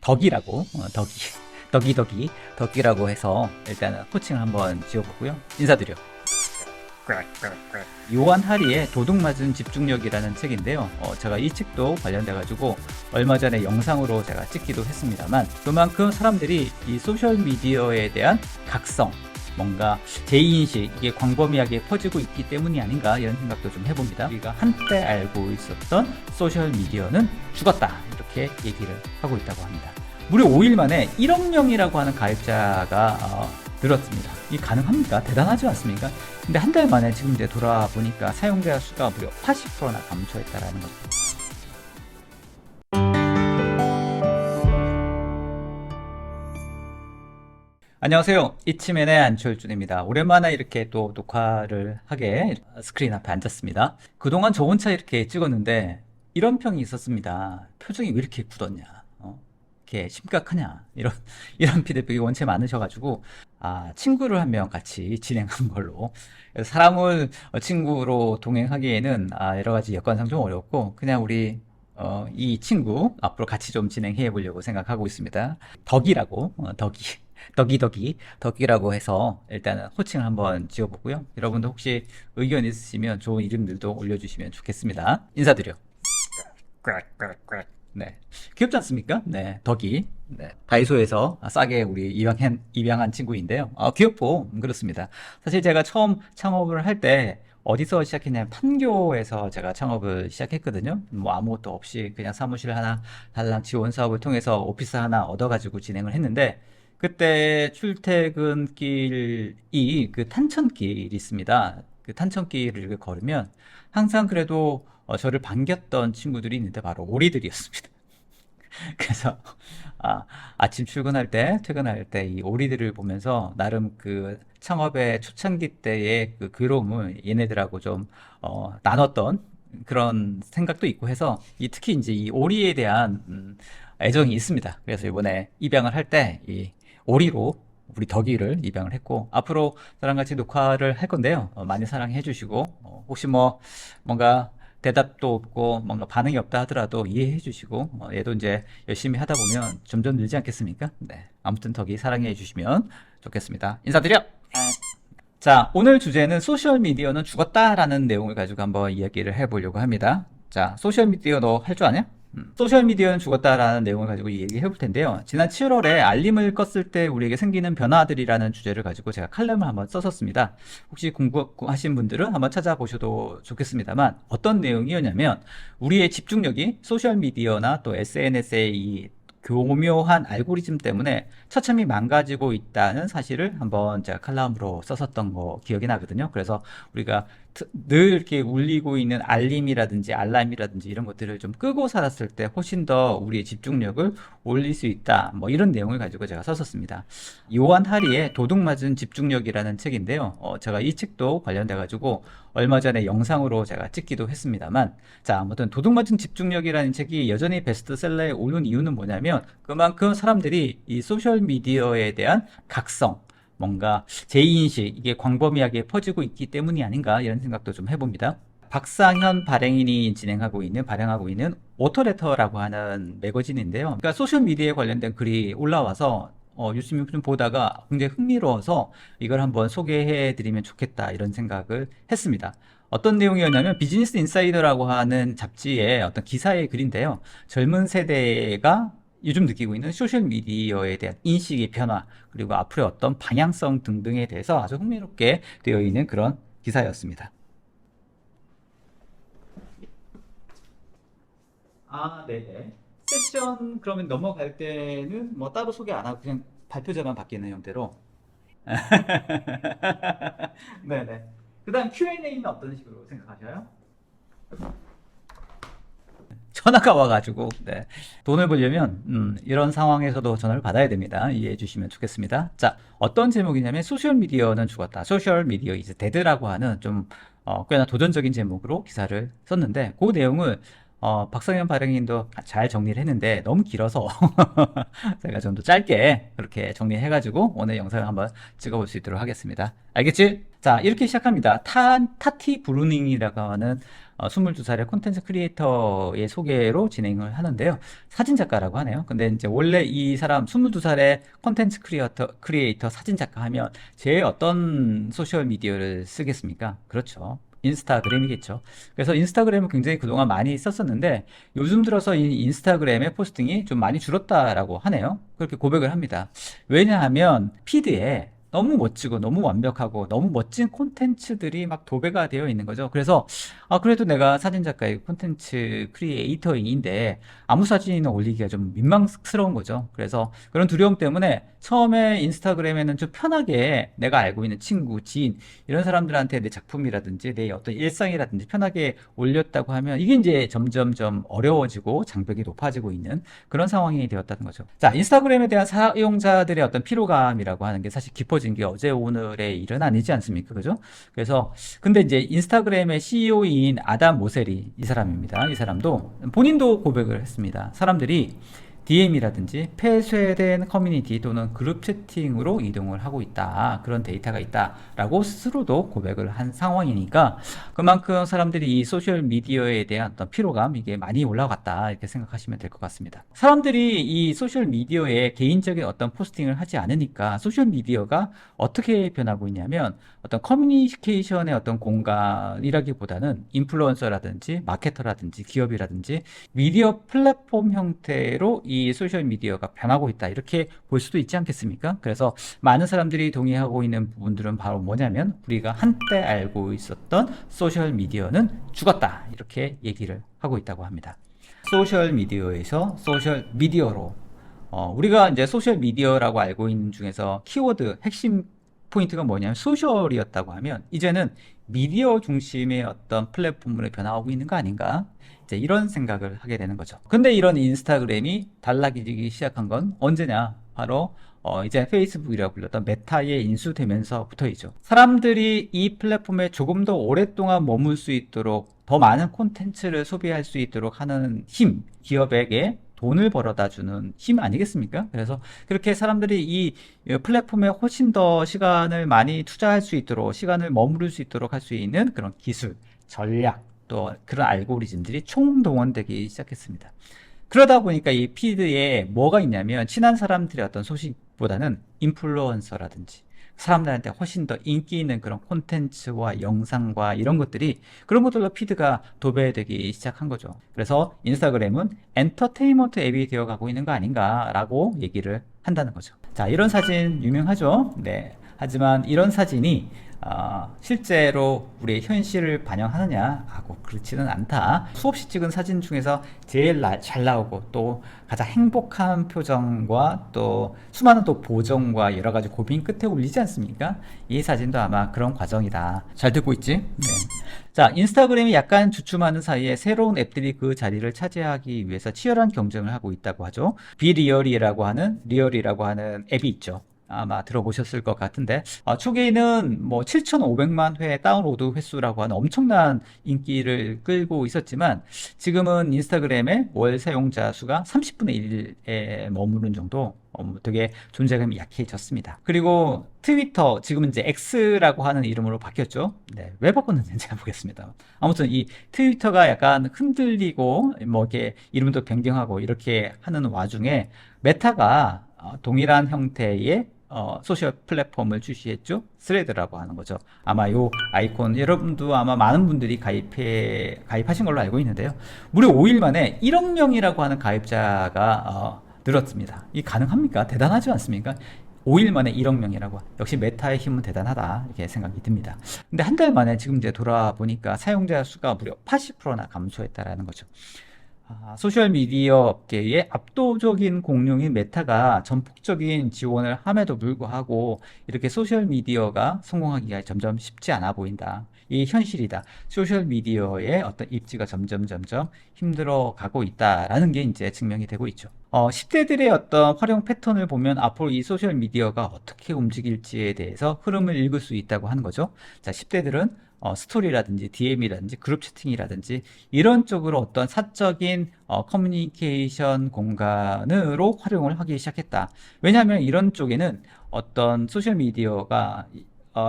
덕이라고 덕이라고 해서 일단은 호칭을 한번 지어보고요. 인사드려. 요한 하리의 도둑맞은 집중력이라는 책인데요. 제가 이 책도 관련돼가지고 얼마 전에 영상으로 제가 찍기도 했습니다만, 그만큼 사람들이 이 소셜미디어에 대한 각성, 뭔가 제이인식, 이게 광범위하게 퍼지고 있기 때문이 아닌가 이런 생각도 좀 해봅니다. 우리가 한때 알고 있었던 소셜미디어는 죽었다, 이렇게 얘기를 하고 있다고 합니다. 무려 5일 만에 1억 명이라고 하는 가입자가 늘었습니다. 이게 가능합니까? 대단하지 않습니까? 근데 한 달 만에 지금 이제 돌아보니까 사용자 수가 무려 80%나 감소했다라는 거죠. 안녕하세요. 이치맨의 안철준입니다. 오랜만에 이렇게 또 녹화를 하게 스크린 앞에 앉았습니다. 그동안 저 혼자 이렇게 찍었는데 이런 평이 있었습니다. 표정이 왜 이렇게 굳었냐? 이렇게 심각하냐? 이런 피드백이 원체 많으셔가지고, 친구를 한 명 같이 진행한 걸로. 그래서 사람을 친구로 동행하기에는 여러 가지 여건상 좀 어렵고, 그냥 우리 이 친구 앞으로 같이 좀 진행해 보려고 생각하고 있습니다. 덕이라고, 덕이라고 해서 일단은 호칭을 한번 지어보고요. 여러분도 혹시 의견 있으시면 좋은 이름들도 올려주시면 좋겠습니다. 인사드려. 네. 귀엽지 않습니까? 네. 덕이. 네. 다이소에서 싸게 우리 입양한 친구인데요. 귀엽고, 그렇습니다. 사실 제가 처음 창업을 할 때, 어디서 시작했냐면 판교에서 제가 창업을 시작했거든요. 뭐 아무것도 없이 그냥 사무실 하나 달랑 지원 사업을 통해서 오피스 하나 얻어가지고 진행을 했는데, 그때 출퇴근길이 그 탄천길이 있습니다. 그 탄천길을 걸으면 항상 그래도 저를 반겼던 친구들이 있는데 바로 오리들이었습니다. 그래서 아침 출근할 때, 퇴근할 때 이 오리들을 보면서 나름 그 창업의 초창기 때의 그 괴로움을 얘네들하고 좀 나눴던 그런 생각도 있고 해서 특히 이제 이 오리에 대한 애정이 있습니다. 그래서 이번에 입양을 할 때 이 오리로 우리 덕이를 입양을 했고, 앞으로 저랑 같이 녹화를 할 건데요. 많이 사랑해 주시고, 혹시 뭔가 대답도 없고 뭔가 반응이 없다 하더라도 이해해 주시고, 얘도 이제 열심히 하다 보면 점점 늘지 않겠습니까? 네. 아무튼 덕이 사랑해 주시면 좋겠습니다. 인사드려! 자, 오늘 주제는 소셜미디어는 죽었다라는 내용을 가지고 한번 이야기를 해보려고 합니다. 자, 소셜미디어 너 할 줄 아냐? 소셜미디어는 죽었다라는 내용을 가지고 얘기해 볼 텐데요. 지난 7월에 알림을 껐을 때 우리에게 생기는 변화들이라는 주제를 가지고 제가 칼럼을 한번 썼었습니다. 혹시 궁금하신 분들은 한번 찾아보셔도 좋겠습니다만, 어떤 내용이었냐면 우리의 집중력이 소셜미디어나 또 SNS의 이 교묘한 알고리즘 때문에 처참히 망가지고 있다는 사실을 한번 제가 칼럼으로 썼었던 거 기억이 나거든요. 그래서 우리가 늘 이렇게 울리고 있는 알림이라든지 알람이라든지 이런 것들을 좀 끄고 살았을 때 훨씬 더 우리의 집중력을 올릴 수 있다, 뭐 이런 내용을 가지고 제가 썼었습니다. 요한 하리의 도둑맞은 집중력이라는 책인데요. 제가 이 책도 관련돼 가지고 얼마 전에 영상으로 제가 찍기도 했습니다만, 자, 아무튼 도둑맞은 집중력이라는 책이 여전히 베스트셀러에 오른 이유는 뭐냐면 그만큼 사람들이 이 소셜미디어에 대한 각성, 뭔가 제이인식, 이게 광범위하게 퍼지고 있기 때문이 아닌가 이런 생각도 좀 해봅니다. 박상현 발행인이 발행하고 있는 오토레터라고 하는 매거진인데요. 그러니까 소셜미디어에 관련된 글이 올라와서 유심히 좀 보다가 굉장히 흥미로워서 이걸 한번 소개해 드리면 좋겠다 이런 생각을 했습니다. 어떤 내용이었냐면 비즈니스 인사이더라고 하는 잡지의 어떤 기사의 글인데요. 젊은 세대가 요즘 느끼고 있는 소셜미디어에 대한 인식의 변화, 그리고 앞으로의 어떤 방향성 등등에 대해서 아주 흥미롭게 되어 있는 그런 기사였습니다. 네네. 세션 그러면 넘어갈 때는 뭐 따로 소개 안 하고 그냥 발표자만 바뀌는 형태로. 네네. 그 다음 Q&A는 어떤 식으로 생각하셔요? 전화가 와가지고, 네. 돈을 벌려면, 이런 상황에서도 전화를 받아야 됩니다. 이해해 주시면 좋겠습니다. 자, 어떤 제목이냐면, 소셜미디어는 죽었다. 소셜미디어 이제 데드라고 하는 좀, 꽤나 도전적인 제목으로 기사를 썼는데, 그 내용을, 박성현 발행인도 잘 정리를 했는데 너무 길어서 제가 좀 더 짧게 그렇게 정리해가지고 오늘 영상을 한번 찍어볼 수 있도록 하겠습니다. 알겠지? 자, 이렇게 시작합니다. 타티 브루닝이라고 하는 22살의 콘텐츠 크리에이터의 소개로 진행을 하는데요. 사진작가라고 하네요. 근데 이제 원래 이 사람 22살의 콘텐츠 크리에이터 사진작가 하면 제일 어떤 소셜미디어를 쓰겠습니까? 그렇죠. 인스타그램이겠죠. 그래서 인스타그램을 굉장히 그동안 많이 썼었는데 요즘 들어서 이 인스타그램의 포스팅이 좀 많이 줄었다라고 하네요. 그렇게 고백을 합니다. 왜냐하면 피드에 너무 멋지고 너무 완벽하고 너무 멋진 콘텐츠들이 막 도배가 되어 있는 거죠. 그래서 그래도 내가 사진작가의 콘텐츠 크리에이터인데 아무 사진이나 올리기가 좀 민망스러운 거죠. 그래서 그런 두려움 때문에 처음에 인스타그램에는 좀 편하게 내가 알고 있는 친구, 지인 이런 사람들한테 내 작품이라든지 내 어떤 일상이라든지 편하게 올렸다고 하면 이게 이제 점점점 어려워지고 장벽이 높아지고 있는 그런 상황이 되었다는 거죠. 자, 인스타그램에 대한 사용자들의 어떤 피로감이라고 하는 게 사실 깊어진 게 어제 오늘의 일은 아니지 않습니까? 그죠? 그래서 근데 이제 인스타그램의 CEO인 아담 모세리 이 사람입니다. 이 사람도 본인도 고백을 했습니다. 사람들이 DM이라든지 폐쇄된 커뮤니티 또는 그룹 채팅으로 이동을 하고 있다. 그런 데이터가 있다라고 스스로도 고백을 한 상황이니까 그만큼 사람들이 이 소셜 미디어에 대한 어떤 피로감 이게 많이 올라갔다 이렇게 생각하시면 될 것 같습니다. 사람들이 이 소셜 미디어에 개인적인 어떤 포스팅을 하지 않으니까 소셜 미디어가 어떻게 변하고 있냐면 어떤 커뮤니케이션의 어떤 공간이라기보다는 인플루언서라든지 마케터라든지 기업이라든지 미디어 플랫폼 형태로 이 소셜미디어가 변하고 있다 이렇게 볼 수도 있지 않겠습니까? 그래서 많은 사람들이 동의하고 있는 부분들은 바로 뭐냐면 우리가 한때 알고 있었던 소셜미디어는 죽었다 이렇게 얘기를 하고 있다고 합니다. 소셜미디어에서 소셜미디어로 우리가 이제 소셜미디어라고 알고 있는 중에서 키워드 핵심 포인트가 뭐냐면 소셜이었다고 하면 이제는 미디어 중심의 어떤 플랫폼으로 변화하고 있는 거 아닌가? 이제 이런 생각을 하게 되는 거죠. 근데 이런 인스타그램이 달라지기 시작한 건 언제냐? 바로 이제 페이스북이라고 불렸던 메타에 인수되면서부터이죠. 사람들이 이 플랫폼에 조금 더 오랫동안 머물 수 있도록 더 많은 콘텐츠를 소비할 수 있도록 하는 힘, 기업에게 돈을 벌어다 주는 힘 아니겠습니까? 그래서 그렇게 사람들이 이 플랫폼에 훨씬 더 시간을 많이 투자할 수 있도록 시간을 머무를 수 있도록 할 수 있는 그런 기술, 전략 또 그런 알고리즘들이 총동원되기 시작했습니다. 그러다 보니까 이 피드에 뭐가 있냐면 친한 사람들의 어떤 소식보다는 인플루언서라든지 사람들한테 훨씬 더 인기 있는 그런 콘텐츠와 영상과 이런 것들이 그런 것들로 피드가 도배되기 시작한 거죠. 그래서 인스타그램은 엔터테인먼트 앱이 되어가고 있는 거 아닌가라고 얘기를 한다는 거죠. 자, 이런 사진 유명하죠? 네. 하지만 이런 사진이 실제로 우리의 현실을 반영하느냐 하고 그렇지는 않다. 수없이 찍은 사진 중에서 제일 잘 나오고 또 가장 행복한 표정과 또 수많은 또 보정과 여러 가지 고민 끝에 올리지 않습니까? 이 사진도 아마 그런 과정이다. 잘 듣고 있지? 네. 자, 인스타그램이 약간 주춤하는 사이에 새로운 앱들이 그 자리를 차지하기 위해서 치열한 경쟁을 하고 있다고 하죠. 비리얼이라고 하는 앱이 있죠. 아마 들어보셨을 것 같은데 초기에는 뭐 7,500만 회 다운로드 횟수라고 하는 엄청난 인기를 끌고 있었지만 지금은 인스타그램의 월 사용자 수가 30분의 1에 머무는 정도 되게 존재감이 약해졌습니다. 그리고 트위터 지금은 이제 X라고 하는 이름으로 바뀌었죠. 네, 왜 바꿨는지 제가 보겠습니다. 아무튼 이 트위터가 약간 흔들리고 뭐 이렇게 이름도 변경하고 이렇게 하는 와중에 메타가 동일한 형태의 소셜 플랫폼을 출시했죠. 스레드라고 하는 거죠. 아마 요 아이콘 여러분도 아마 많은 분들이 가입하신 걸로 알고 있는데요. 무려 5일 만에 1억 명이라고 하는 가입자가 늘었습니다. 이 가능합니까? 대단하지 않습니까? 5일 만에 1억 명이라고. 역시 메타의 힘은 대단하다. 이렇게 생각이 듭니다. 근데 한 달 만에 지금 이제 돌아보니까 사용자 수가 무려 80%나 감소했다라는 거죠. 소셜미디어 업계의 압도적인 공룡인 메타가 전폭적인 지원을 함에도 불구하고 이렇게 소셜미디어가 성공하기가 점점 쉽지 않아 보인다. 이 현실이다. 소셜미디어의 어떤 입지가 점점 힘들어 가고 있다라는 게 이제 증명이 되고 있죠. 10대들의 어떤 활용 패턴을 보면 앞으로 이 소셜미디어가 어떻게 움직일지에 대해서 흐름을 읽을 수 있다고 하는 거죠. 자, 10대들은 스토리라든지 DM이라든지 그룹 채팅이라든지 이런 쪽으로 어떤 사적인 커뮤니케이션 공간으로 활용을 하기 시작했다. 왜냐하면 이런 쪽에는 어떤 소셜미디어가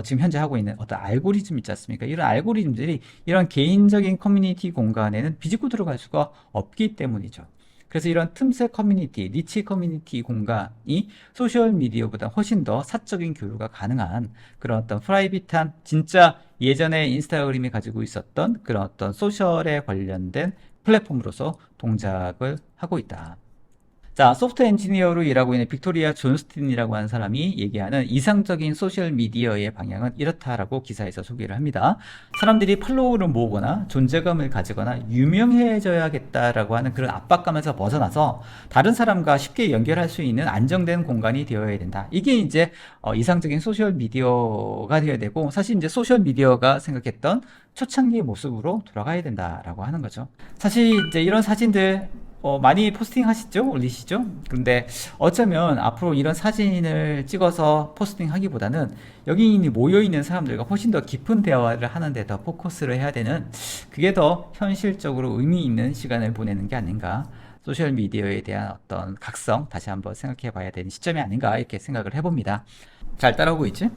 지금 현재 하고 있는 어떤 알고리즘 있지 않습니까? 이런 알고리즘들이 이런 개인적인 커뮤니티 공간에는 비집고 들어갈 수가 없기 때문이죠. 그래서 이런 틈새 커뮤니티, 니치 커뮤니티 공간이 소셜미디어보다 훨씬 더 사적인 교류가 가능한 그런 어떤 프라이빗한 진짜 예전에 인스타그램이 가지고 있었던 그런 어떤 소셜에 관련된 플랫폼으로서 동작을 하고 있다. 자, 소프트웨어 엔지니어로 일하고 있는 빅토리아 존스틴이라고 하는 사람이 얘기하는 이상적인 소셜미디어의 방향은 이렇다라고 기사에서 소개를 합니다. 사람들이 팔로우를 모으거나 존재감을 가지거나 유명해져야겠다라고 하는 그런 압박감에서 벗어나서 다른 사람과 쉽게 연결할 수 있는 안정된 공간이 되어야 된다. 이게 이제 이상적인 소셜미디어가 되어야 되고, 사실 이제 소셜미디어가 생각했던 초창기의 모습으로 돌아가야 된다라고 하는 거죠. 사실 이제 이런 사진들 많이 포스팅 하시죠? 올리시죠? 근데 어쩌면 앞으로 이런 사진을 찍어서 포스팅 하기보다는 여기 모여있는 사람들과 훨씬 더 깊은 대화를 하는데 더 포커스를 해야 되는, 그게 더 현실적으로 의미 있는 시간을 보내는 게 아닌가. 소셜미디어에 대한 어떤 각성 다시 한번 생각해 봐야 되는 시점이 아닌가, 이렇게 생각을 해봅니다. 잘 따라오고 있지?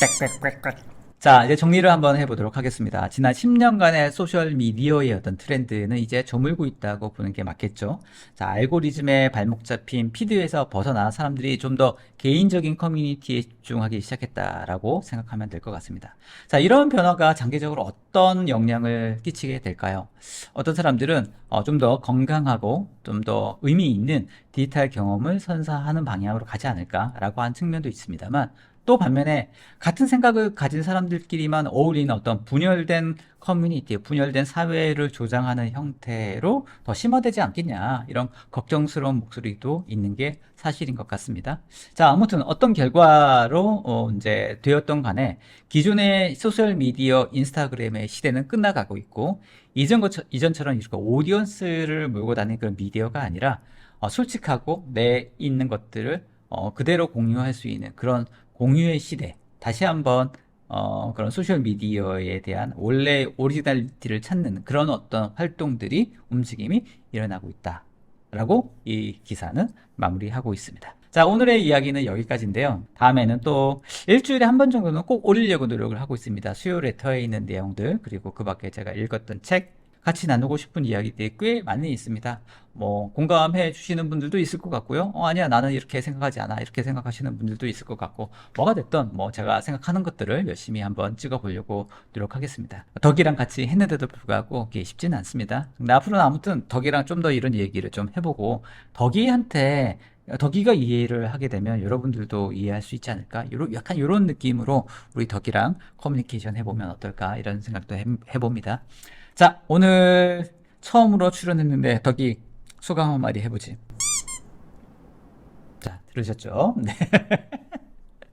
빽빽빽빽. 자, 이제 정리를 한번 해보도록 하겠습니다. 지난 10년간의 소셜미디어의 어떤 트렌드는 이제 저물고 있다고 보는 게 맞겠죠. 자, 알고리즘에 발목 잡힌 피드에서 벗어나 사람들이 좀 더 개인적인 커뮤니티에 집중하기 시작했다라고 생각하면 될 것 같습니다. 자, 이런 변화가 장기적으로 어떤 영향을 끼치게 될까요? 어떤 사람들은 좀 더 건강하고 좀 더 의미 있는 디지털 경험을 선사하는 방향으로 가지 않을까라고 하는 측면도 있습니다만, 또 반면에 같은 생각을 가진 사람들끼리만 어울리는 어떤 분열된 커뮤니티, 분열된 사회를 조장하는 형태로 더 심화되지 않겠냐, 이런 걱정스러운 목소리도 있는 게 사실인 것 같습니다. 자, 아무튼 어떤 결과로 이제 되었던 간에 기존의 소셜미디어 인스타그램의 시대는 끝나가고 있고, 이전처럼 이렇게 오디언스를 몰고 다니는 그런 미디어가 아니라 솔직하고 내 있는 것들을 그대로 공유할 수 있는 그런 공유의 시대, 다시 한번 그런 소셜미디어에 대한 원래 오리지널리티를 찾는 그런 어떤 활동들이, 움직임이 일어나고 있다라고 이 기사는 마무리하고 있습니다. 자, 오늘의 이야기는 여기까지인데요. 다음에는 또 일주일에 한 번 정도는 꼭 올리려고 노력을 하고 있습니다. 수요 레터에 있는 내용들, 그리고 그 밖에 제가 읽었던 책, 같이 나누고 싶은 이야기들이 꽤 많이 있습니다. 뭐 공감해 주시는 분들도 있을 것 같고요. 아니야, 나는 이렇게 생각하지 않아, 이렇게 생각하시는 분들도 있을 것 같고, 뭐가 됐든 뭐 제가 생각하는 것들을 열심히 한번 찍어보려고 노력하겠습니다. 덕이랑 같이 했는데도 불구하고 그게 쉽지는 않습니다. 근데 앞으로는 아무튼 덕이랑 좀 더 이런 얘기를 좀 해보고, 덕이가 이해를 하게 되면 여러분들도 이해할 수 있지 않을까? 약간 이런 느낌으로 우리 덕이랑 커뮤니케이션 해보면 어떨까? 이런 생각도 해봅니다. 자, 오늘 처음으로 출연했는데 덕이 소감 한마디 해보지. 자, 들으셨죠? 네.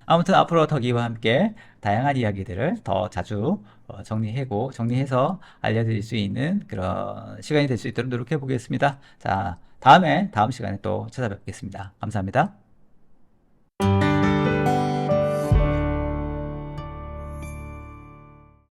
아무튼 앞으로 덕이와 함께 다양한 이야기들을 더 자주 정리해서 알려드릴 수 있는 그런 시간이 될 수 있도록 노력해 보겠습니다. 자, 다음 시간에 또 찾아뵙겠습니다. 감사합니다.